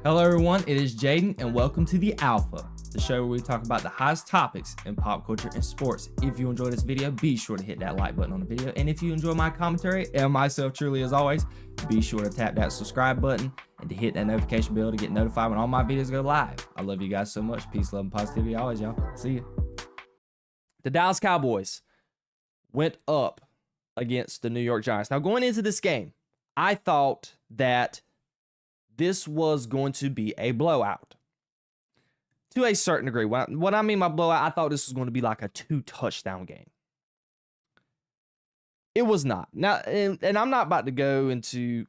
Hello everyone, it is Jayden and welcome to The Alpha, the show where we talk about the hottest topics in pop culture and sports. If you enjoyed this video, be sure to hit that like button on the video. And if you enjoy my commentary and myself truly as always, be sure to tap that subscribe button and to hit that notification bell to get notified when all my videos go live. I love you guys so much. Peace, love, and positivity always, y'all. See ya. The Dallas Cowboys went up against the New York Giants. Now going into this game, I thought that this was going to be a blowout to a certain degree. What I mean by blowout, I thought this was going to be like a 2-touchdown game. It was not. Now, and I'm not about to go into,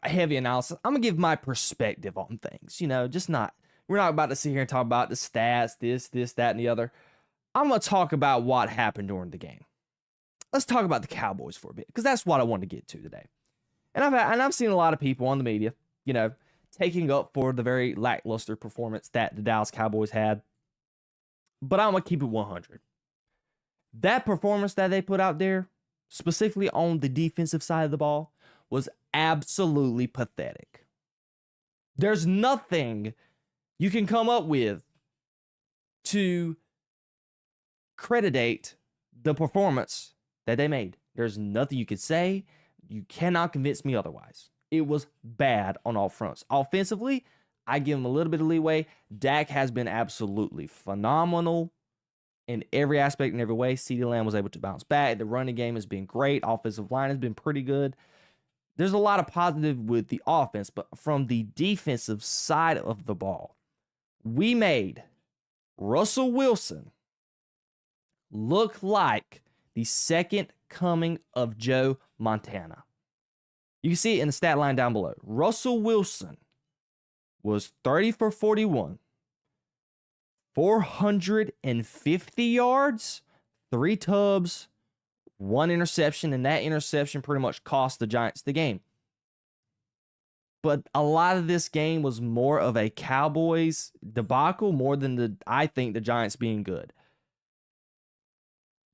a heavy analysis. I'm going to give my perspective on things, we're not about to sit here and talk about the stats, this, that, and the other. I'm going to talk about what happened during the game. Let's talk about the Cowboys for a bit, because that's what I want to get to today. And I've seen a lot of people on the media, taking up for the very lackluster performance that the Dallas Cowboys had. But I'm going to keep it 100. That performance that they put out there, specifically on the defensive side of the ball, was absolutely pathetic. There's nothing you can come up with to credit the performance that they made. There's nothing you could say. You cannot convince me otherwise. It was bad on all fronts. Offensively, I give him a little bit of leeway. Dak has been absolutely phenomenal in every aspect and every way. CeeDee Lamb was able to bounce back. The running game has been great. Offensive line has been pretty good. There's a lot of positive with the offense, but from the defensive side of the ball, we made Russell Wilson look like the second coming of Joe Montana. You can see it in the stat line down below. Russell Wilson was 30 for 41, 450 yards, 3 tubs, 1 interception, and that interception pretty much cost the Giants the game. But a lot of this game was more of a Cowboys debacle more than I think the Giants being good.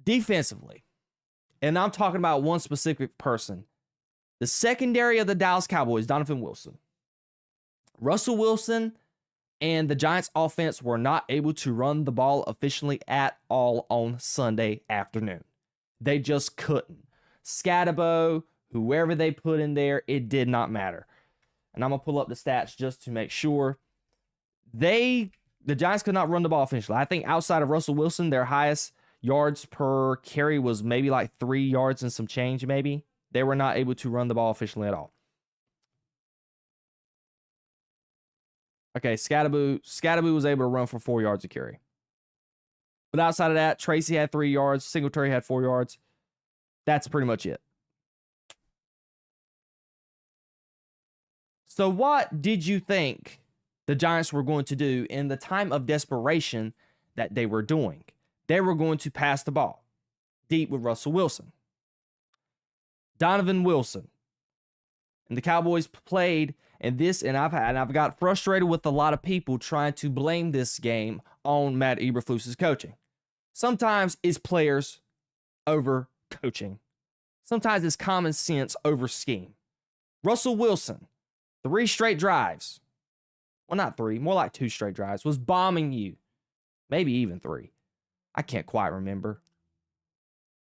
Defensively, and I'm talking about one specific person, the secondary of the Dallas Cowboys, Donovan Wilson. Russell Wilson and the Giants offense were not able to run the ball efficiently at all on Sunday afternoon. They just couldn't. Scatterbo, whoever they put in there, it did not matter. And I'm going to pull up the stats just to make sure. The Giants could not run the ball efficiently. I think outside of Russell Wilson, their highest yards per carry was maybe like 3 yards and some change maybe. They were not able to run the ball efficiently at all. Okay, Scatterbo was able to run for 4 yards a carry. But outside of that, Tracy had 3 yards. Singletary had 4 yards. That's pretty much it. So what did you think the Giants were going to do in the time of desperation that they were doing? They were going to pass the ball deep with Russell Wilson. Donovan Wilson. And the Cowboys played, and I've got frustrated with a lot of people trying to blame this game on Matt Eberflus's coaching. Sometimes it's players over coaching. Sometimes it's common sense over scheme. Russell Wilson, 3 straight drives. Well, not 3, more like 2 straight drives, was bombing you. Maybe even 3. I can't quite remember.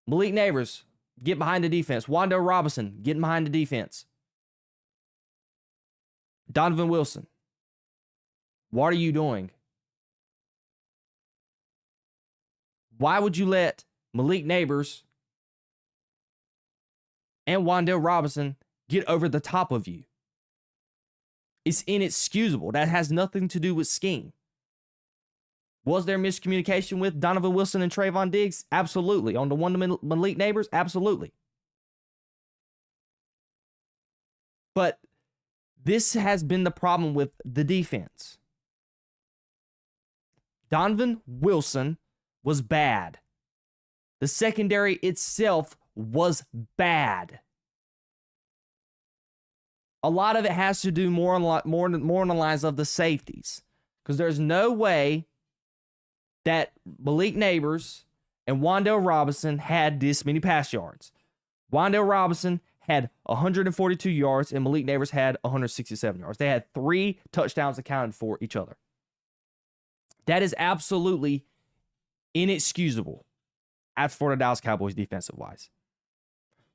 Malik Neighbors, get behind the defense. Wan'Dale Robinson, getting behind the defense. Donovan Wilson, what are you doing? Why would you let Malik Neighbors and Wan'Dale Robinson get over the top of you? It's inexcusable. That has nothing to do with scheme. Was there miscommunication with Donovan Wilson and Trayvon Diggs? Absolutely. On the one to Malik Neighbors? Absolutely. But this has been the problem with the defense. Donovan Wilson was bad. The secondary itself was bad. A lot of it has to do more on the lines of the safeties. Because there's no way that Malik Neighbors and Wan'Dale Robinson had this many pass yards. Wan'Dale Robinson had 142 yards and Malik Neighbors had 167 yards. They had 3 touchdowns accounted for each other. That is absolutely inexcusable as for the Dallas Cowboys defensive-wise.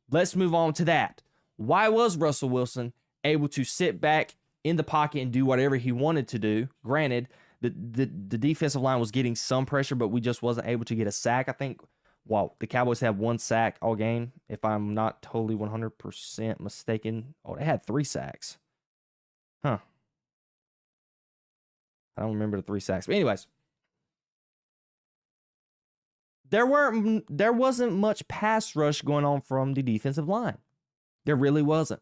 Let's move on to that. Why was Russell Wilson able to sit back in the pocket and do whatever he wanted to do? Granted, the defensive line was getting some pressure, but we just wasn't able to get a sack. I think, well, the Cowboys had 1 sack all game, if I'm not totally 100% mistaken. Oh, they had 3 sacks. Huh. I don't remember the 3 sacks. But anyways, there wasn't much pass rush going on from the defensive line. There really wasn't.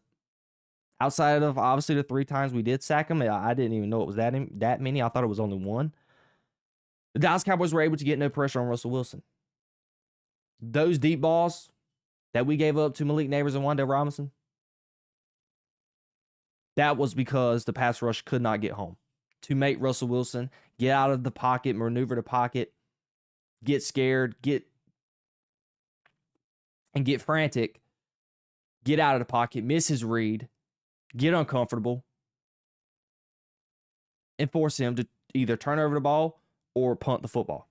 Outside of, obviously, the 3 times we did sack him, I didn't even know it was that many. I thought it was only 1. The Dallas Cowboys were able to get no pressure on Russell Wilson. Those deep balls that we gave up to Malik Neighbors and Wan'Dale Robinson, that was because the pass rush could not get home. To make Russell Wilson get out of the pocket, maneuver the pocket, get scared, get frantic, get out of the pocket, miss his read, get uncomfortable, and force him to either turn over the ball or punt the football.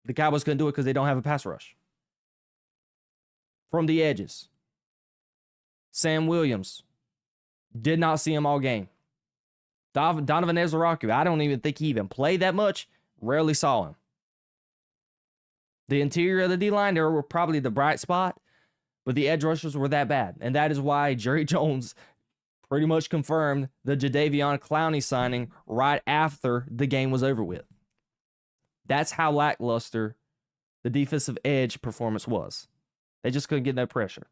The Cowboys couldn't do it because they don't have a pass rush. From the edges, Sam Williams, did not see him all game. Donovan Ezra-Raku, I don't even think he even played that much. Rarely saw him. The interior of the D-line, they were probably the bright spot, but the edge rushers were that bad. And that is why Jerry Jones pretty much confirmed the Jadeveon Clowney signing right after the game was over with. That's how lackluster the defensive edge performance was. They just couldn't get no pressure.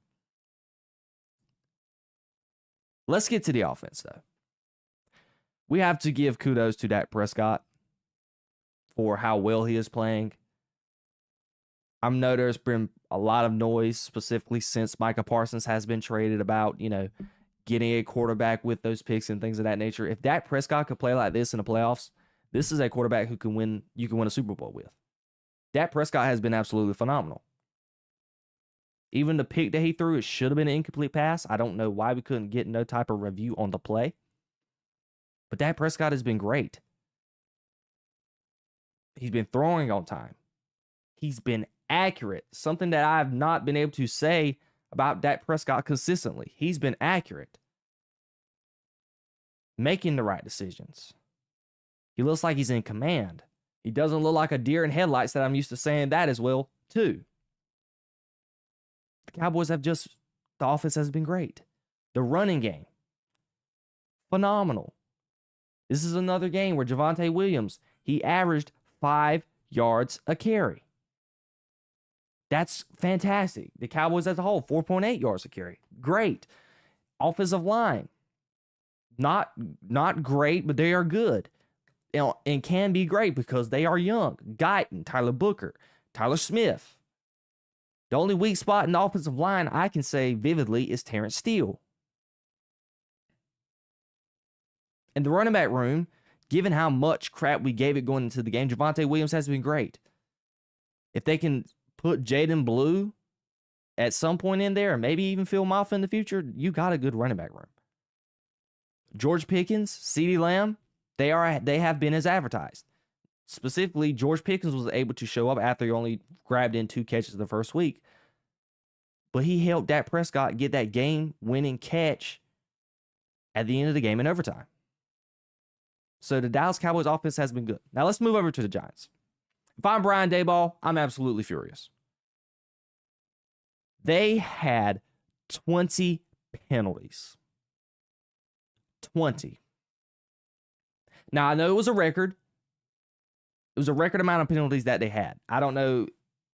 Let's get to the offense, though. We have to give kudos to Dak Prescott for how well he is playing. I know there's been a lot of noise, specifically since Micah Parsons has been traded, about, getting a quarterback with those picks and things of that nature. If Dak Prescott could play like this in the playoffs, this is a quarterback who you can win a Super Bowl with. Dak Prescott has been absolutely phenomenal. Even the pick that he threw, it should have been an incomplete pass. I don't know why we couldn't get no type of review on the play. But Dak Prescott has been great. He's been throwing on time. He's been accurate. Something that I have not been able to say about Dak Prescott consistently. He's been accurate. Making the right decisions. He looks like he's in command. He doesn't look like a deer in headlights that I'm used to saying that as well, too. The Cowboys the offense has been great. The running game, phenomenal. This is another game where Javonte Williams, he averaged 5 yards a carry. That's fantastic. The Cowboys as a whole, 4.8 yards a carry. Great. Offensive line, not great, but they are good. And can be great because they are young. Guyton, Tyler Booker, Tyler Smith. The only weak spot in the offensive line I can say vividly is Terrence Steele. And the running back room, given how much crap we gave it going into the game, Javonte Williams has been great. If they can put Jayden Blue at some point in there, or maybe even Phil Maffa in the future, you got a good running back room. George Pickens, CeeDee Lamb, they have been as advertised. Specifically, George Pickens was able to show up after he only grabbed in 2 catches the first week. But he helped Dak Prescott get that game-winning catch at the end of the game in overtime. So the Dallas Cowboys offense has been good. Now let's move over to the Giants. If I'm Brian Daboll, I'm absolutely furious. They had 20 penalties. 20. Now, I know it was a record. It was a record amount of penalties that they had. I don't know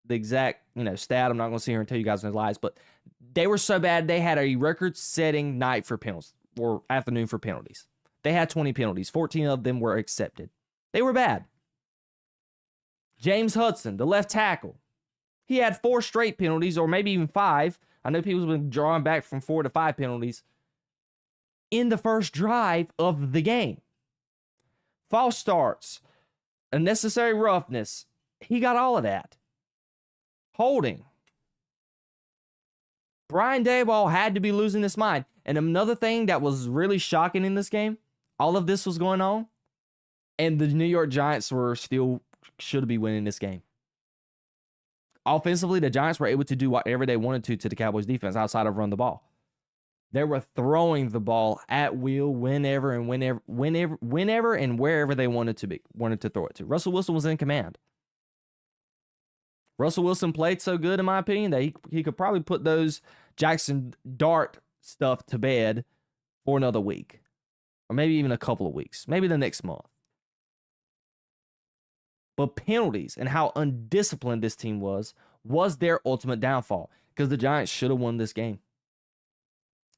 the exact, stat. I'm not going to sit here and tell you guys no lies, but they were so bad they had a record-setting night for penalties, or afternoon for penalties. They had 20 penalties. 14 of them were accepted. They were bad. James Hudson, the left tackle, he had 4 straight penalties, or maybe even 5. I know people have been drawing back from 4 to 5 penalties in the first drive of the game. False starts, unnecessary roughness, he got all of that. Holding. Brian Daboll had to be losing his mind. And another thing that was really shocking in this game, all of this was going on, and the New York Giants should be winning this game. Offensively, the Giants were able to do whatever they wanted to the Cowboys defense outside of run the ball. They were throwing the ball at will whenever and wherever they wanted to throw it to. Russell Wilson was in command. Russell Wilson played so good, in my opinion, that he could probably put those Jackson Dart stuff to bed for another week. Or maybe even a couple of weeks. Maybe the next month. But penalties and how undisciplined this team was their ultimate downfall. Because the Giants should have won this game.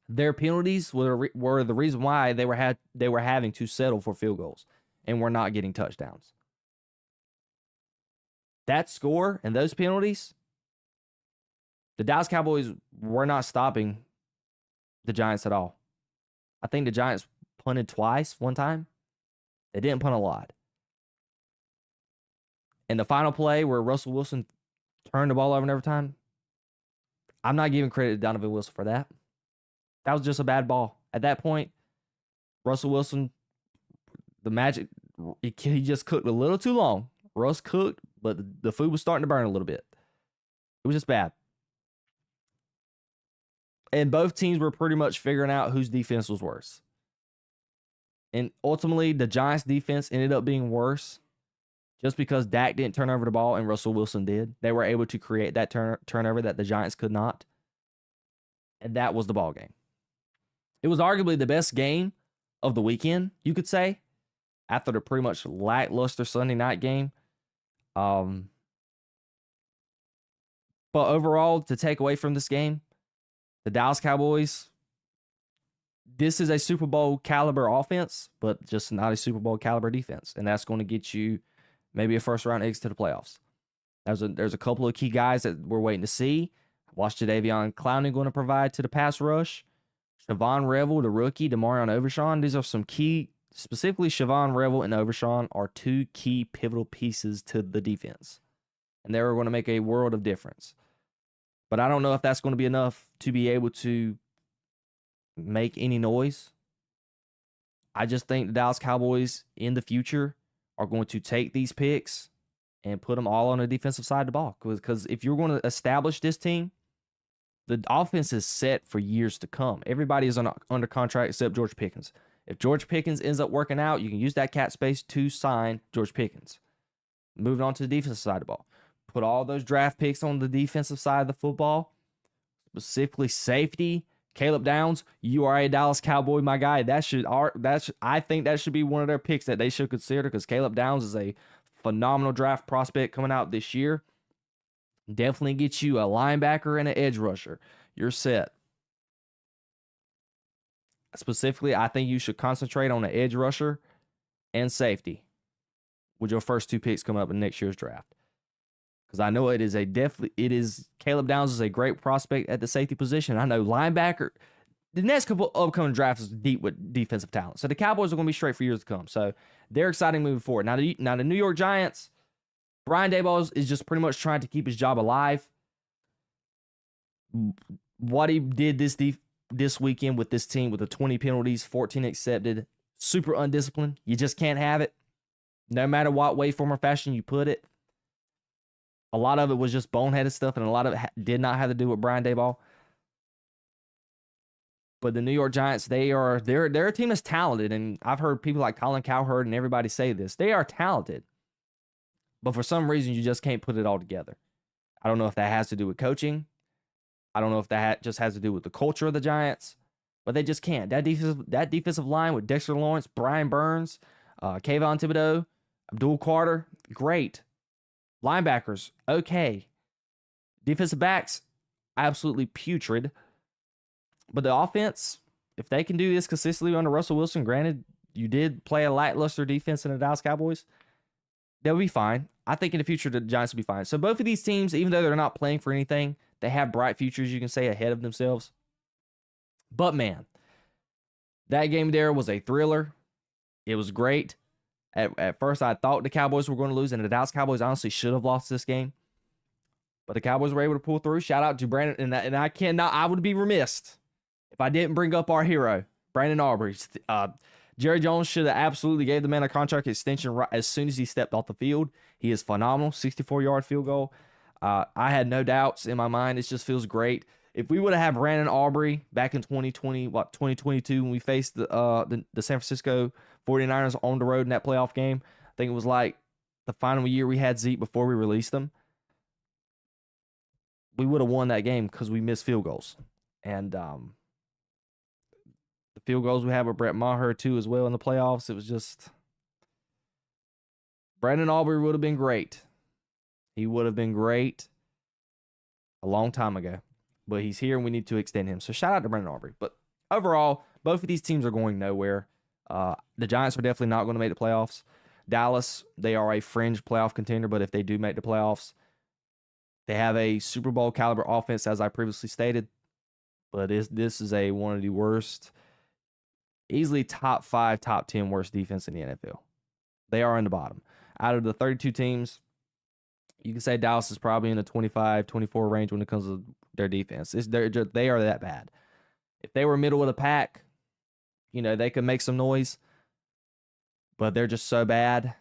Their penalties were the reason why they were having to settle for field goals and were not getting touchdowns. That score and those penalties, the Dallas Cowboys were not stopping the Giants at all. I think the Giants punted twice one time. They didn't punt a lot. And the final play where Russell Wilson turned the ball over every time, I'm not giving credit to Donovan Wilson for that. That was just a bad ball. At that point, Russell Wilson, the magic, he just cooked a little too long. Russ cooked, but the food was starting to burn a little bit. It was just bad. And both teams were pretty much figuring out whose defense was worse. And ultimately, the Giants' defense ended up being worse just because Dak didn't turn over the ball and Russell Wilson did. They were able to create that turnover that the Giants could not. And that was the ball game. It was arguably the best game of the weekend, you could say, after the pretty much lackluster Sunday night game. But overall, to take away from this game, the Dallas Cowboys, this is a Super Bowl caliber offense, but just not a Super Bowl caliber defense. And that's going to get you maybe a first round exit to the playoffs. There's a couple of key guys that we're waiting to see. Watch Jadeveon Clowney going to provide to the pass rush. Siobhan Revel, the rookie, Demarion Overshawn. These are some key, specifically Siobhan Revel and Overshawn are two key pivotal pieces to the defense. And they're going to make a world of difference. But I don't know if that's going to be enough to be able to make any noise. I just think the Dallas Cowboys in the future are going to take these picks and put them all on the defensive side of the ball. Because if you're going to establish this team, the offense is set for years to come. Everybody is under contract except George Pickens. If George Pickens ends up working out, you can use that cap space to sign George Pickens. Moving on to the defensive side of the ball. Put all those draft picks on the defensive side of the football, specifically safety. Caleb Downs, you are a Dallas Cowboy, my guy. I think that should be one of their picks that they should consider because Caleb Downs is a phenomenal draft prospect coming out this year. Definitely get you a linebacker and an edge rusher. You're set. Specifically, I think you should concentrate on the edge rusher and safety with your first two picks coming up in next year's draft. Because I know Caleb Downs is a great prospect at the safety position. I know linebacker, the next couple upcoming drafts is deep with defensive talent. So the Cowboys are going to be straight for years to come. So they're exciting moving forward. Now the New York Giants, Brian Daboll is just pretty much trying to keep his job alive. What he did this weekend with this team with the 20 penalties, 14 accepted, super undisciplined. You just can't have it. No matter what way, form, or fashion you put it. A lot of it was just boneheaded stuff, and a lot of it did not have to do with Brian Daboll. But the New York Giants, they're a team that's talented, and I've heard people like Colin Cowherd and everybody say this. They are talented. But for some reason, you just can't put it all together. I don't know if that has to do with coaching. I don't know if that just has to do with the culture of the Giants. But they just can't. That defensive line with Dexter Lawrence, Brian Burns, Kayvon Thibodeau, Abdul Carter, great. Linebackers, okay. Defensive backs, absolutely putrid. But the offense, if they can do this consistently under Russell Wilson, granted, you did play a lackluster defense in the Dallas Cowboys, they'll be fine. I think in the future, the Giants will be fine. So both of these teams, even though they're not playing for anything, they have bright futures, you can say, ahead of themselves. But man, that game there was a thriller. It was great. At first, I thought the Cowboys were going to lose, and the Dallas Cowboys honestly should have lost this game. But the Cowboys were able to pull through. Shout out to Brandon. And I would be remiss if I didn't bring up our hero, Brandon Aubrey. Jerry Jones should have absolutely gave the man a contract extension right as soon as he stepped off the field. He is phenomenal. 64-yard field goal. I had no doubts in my mind. It just feels great. If we would have had Brandon Aubrey back in 2022 when we faced the San Francisco 49ers on the road in that playoff game, I think it was like the final year we had Zeke before we released him, we would have won that game because we missed field goals. And the field goals we had with Brett Maher too as well in the playoffs, it was just Brandon Aubrey would have been great. He would have been great a long time ago. But he's here and we need to extend him. So shout out to Brandon Aubrey. But overall, both of these teams are going nowhere. The Giants are definitely not going to make the playoffs. Dallas, they are a fringe playoff contender, but if they do make the playoffs, they have a Super Bowl caliber offense, as I previously stated. But this is one of the worst, easily top 5, top 10 worst defense in the NFL. They are in the bottom. Out of the 32 teams, you can say Dallas is probably in the 25, 24 range when it comes to their defense. They are that bad. If they were middle of the pack, they could make some noise. But they're just so bad.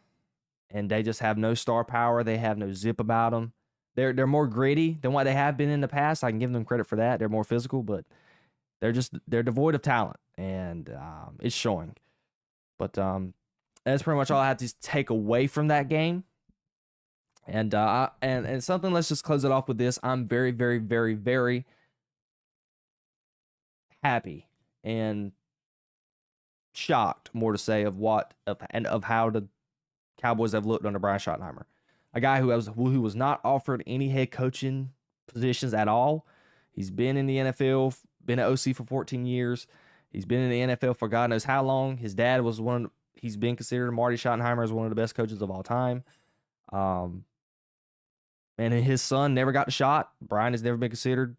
And they just have no star power. They have no zip about them. They're more gritty than what they have been in the past. I can give them credit for that. They're more physical, but they're devoid of talent. And it's showing. But that's pretty much all I had to take away from that game. And something, let's just close it off with this. I'm very, very, very, very happy and shocked, more to say, of how the Cowboys have looked under Brian Schottenheimer, a guy who was not offered any head coaching positions at all. He's been in the NFL, been an OC for 14 years. He's been in the NFL for God knows how long. His dad was he's been considered, Marty Schottenheimer, as one of the best coaches of all time. And his son never got the shot. Brian has never been considered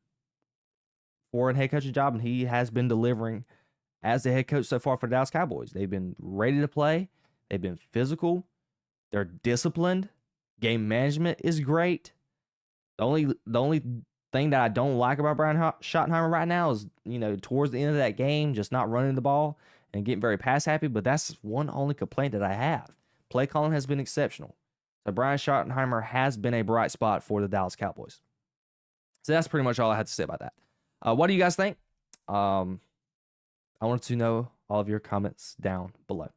for a head coaching job, and he has been delivering as the head coach so far for the Dallas Cowboys. They've been ready to play. They've been physical. They're disciplined. Game management is great. The only thing that I don't like about Brian Schottenheimer right now is, towards the end of that game, just not running the ball and getting very pass happy. But that's one only complaint that I have. Play calling has been exceptional. So Brian Schottenheimer has been a bright spot for the Dallas Cowboys. So that's pretty much all I had to say about that. What do you guys think? I wanted to know all of your comments down below.